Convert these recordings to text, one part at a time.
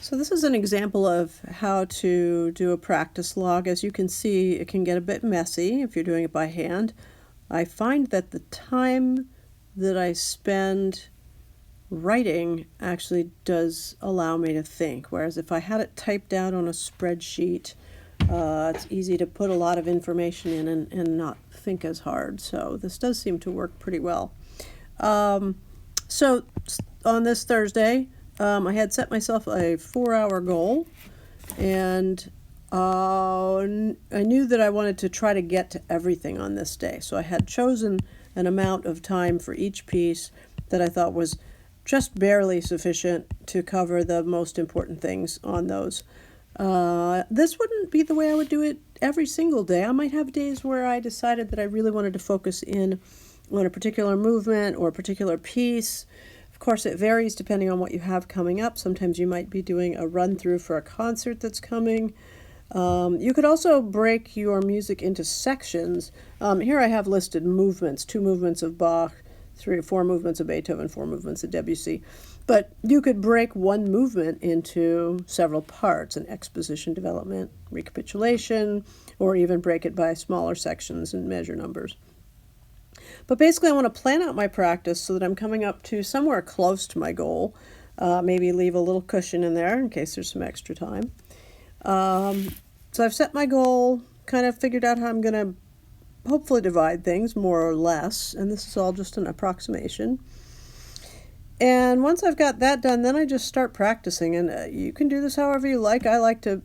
So this is an example of how to do a practice log. As you can see, it can get a bit messy if you're doing it by hand. I find that the time that I spend writing actually does allow me to think, whereas if I had it typed out on a spreadsheet, it's easy to put a lot of information in and not think as hard. So this does seem to work pretty well. So on this Thursday, I had set myself a 4-hour goal, and I knew that I wanted to try to get to everything on this day. So I had chosen an amount of time for each piece that I thought was just barely sufficient to cover the most important things on those. This wouldn't be the way I would do it every single day. I might have days where I decided that I really wanted to focus in on a particular movement or a particular piece. Of course, it varies depending on what you have coming up. Sometimes you might be doing a run-through for a concert that's coming. You could also break your music into sections. Here I have listed movements, 2 movements of Bach, 3 or 4 movements of Beethoven, 4 movements of Debussy. But you could break one movement into several parts, an exposition, development, recapitulation, or even break it by smaller sections and measure numbers. But basically, I want to plan out my practice so that I'm coming up to somewhere close to my goal. Maybe leave a little cushion in there in case there's some extra time. So I've set my goal, kind of figured out how I'm going to hopefully divide things more or less, and this is all just an approximation. And once I've got that done, then I just start practicing, and you can do this however you like. I like to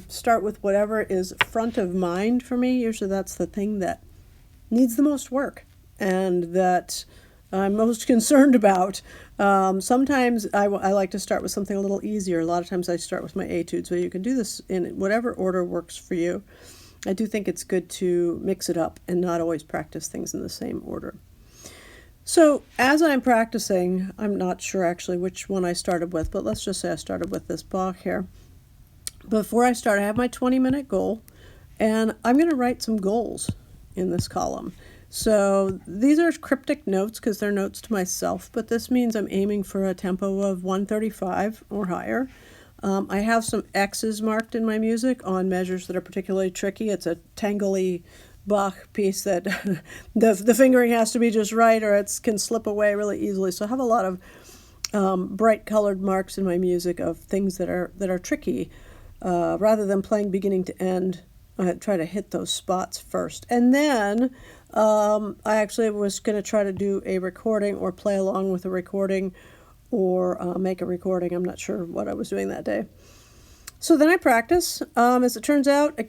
start with whatever is front of mind for me. Usually that's the thing that needs the most work and that I'm most concerned about. Sometimes I like to start with something a little easier. A lot of times I start with my etude, so you can do this in whatever order works for you. I do think it's good to mix it up and not always practice things in the same order. So as I'm practicing, I'm not sure actually which one I started with, but let's just say I started with this Bach here. Before I start, I have my 20-minute goal, and I'm going to write some goals in this column. So these are cryptic notes because they're notes to myself, but this means I'm aiming for a tempo of 135 or higher. I have some X's marked in my music on measures that are particularly tricky. It's a tangly Bach piece that the fingering has to be just right, or it can slip away really easily. So I have a lot of bright colored marks in my music of things that are tricky. Rather than playing beginning to end, I try to hit those spots first. And then I actually was going to try to do a recording or play along with a recording or make a recording. I'm not sure what I was doing that day. So then I practice. As it turns out, I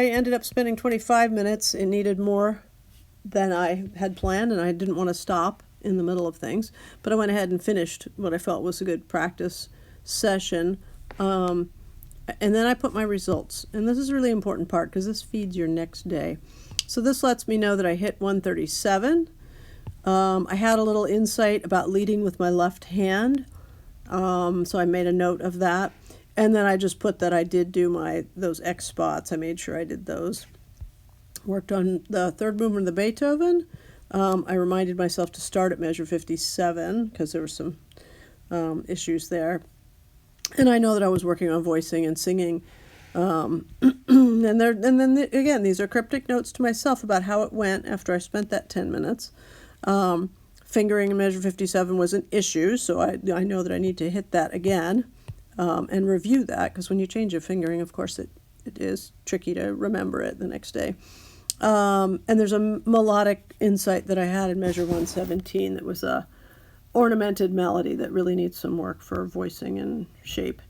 ended up spending 25 minutes. It needed more than I had planned, and I didn't want to stop in the middle of things. But I went ahead and finished what I felt was a good practice session. And then I put my results. And this is a really important part because this feeds your next day. So this lets me know that I hit 137. I had a little insight about leading with my left hand. So I made a note of that. And then I just put that I did do those X spots. I made sure I did those. Worked on the third movement of the Beethoven. I reminded myself to start at measure 57 because there were some issues there. And I know that I was working on voicing and singing. And then again, these are cryptic notes to myself about how it went after I spent that 10 minutes. Fingering in measure 57 was an issue, so I know that I need to hit that again and review that, because when you change your fingering, of course, it is tricky to remember it the next day. And there's a melodic insight that I had in measure 117 that was a ornamented melody that really needs some work for voicing and shape.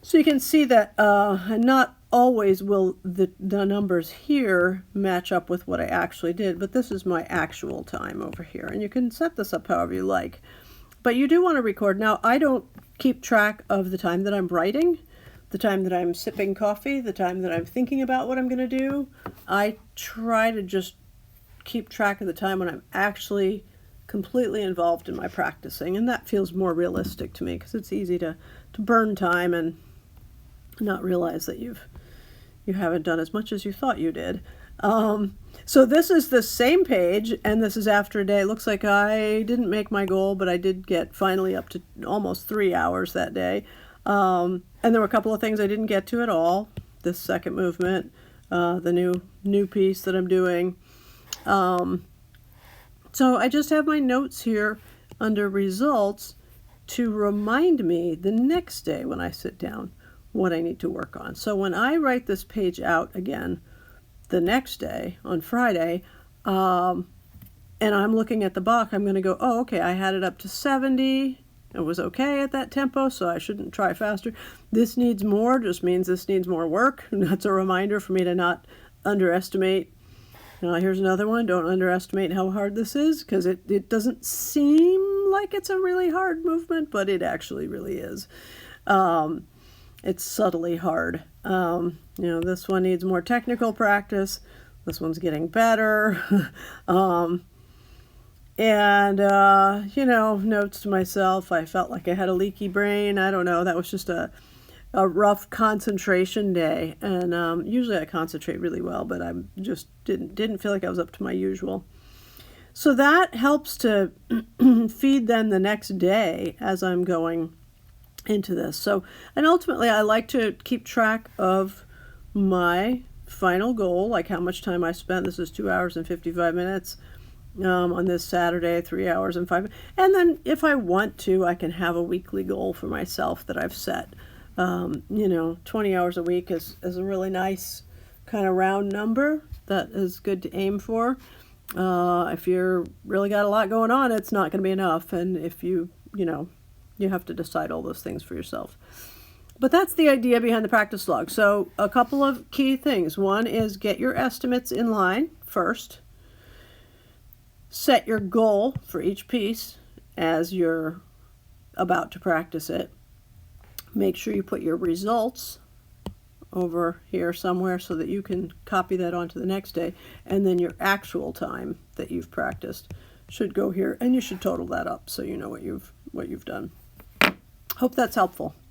So you can see that not always will the numbers here match up with what I actually did, but this is my actual time over here. And you can set this up however you like. But you do want to record. Now, I don't keep track of the time that I'm writing, the time that I'm sipping coffee, the time that I'm thinking about what I'm going to do. I try to just keep track of the time when I'm actually completely involved in my practicing, and that feels more realistic to me because it's easy to burn time and not realize that you haven't done as much as you thought you did. So this is the same page, and this is after a day. It looks like I didn't make my goal, but I did get finally up to almost 3 hours that day. And there were a couple of things I didn't get to at all. This second movement, the new piece that I'm doing. So I just have my notes here under results to remind me the next day when I sit down what I need to work on. So when I write this page out again the next day on Friday, and I'm looking at the Bach, I'm going to go, oh, okay, I had it up to 70. It was okay at that tempo, so I shouldn't try faster. This needs more just means this needs more work. And that's a reminder for me to not underestimate. Here's another one. Don't underestimate how hard this is, because it doesn't seem like it's a really hard movement, but it actually really is. It's subtly hard. This one needs more technical practice. This one's getting better. Notes to myself, I felt like I had a leaky brain. I don't know. That was just a rough concentration day. And usually I concentrate really well, but I just didn't feel like I was up to my usual. So that helps to feed then the next day as I'm going into this. So, and ultimately I like to keep track of my final goal, like how much time I spent. This is 2 hours and 55 minutes on this Saturday, 3 hours and 5. And then if I want to, I can have a weekly goal for myself that I've set. 20 hours a week is a really nice kind of round number that is good to aim for. If you're really got a lot going on, it's not going to be enough. And if you have to decide all those things for yourself. But that's the idea behind the practice log. So a couple of key things. One is get your estimates in line first. Set your goal for each piece as you're about to practice it. Make sure you put your results over here somewhere so that you can copy that onto the next day. And then your actual time that you've practiced should go here, and you should total that up so you know what you've done. Hope that's helpful.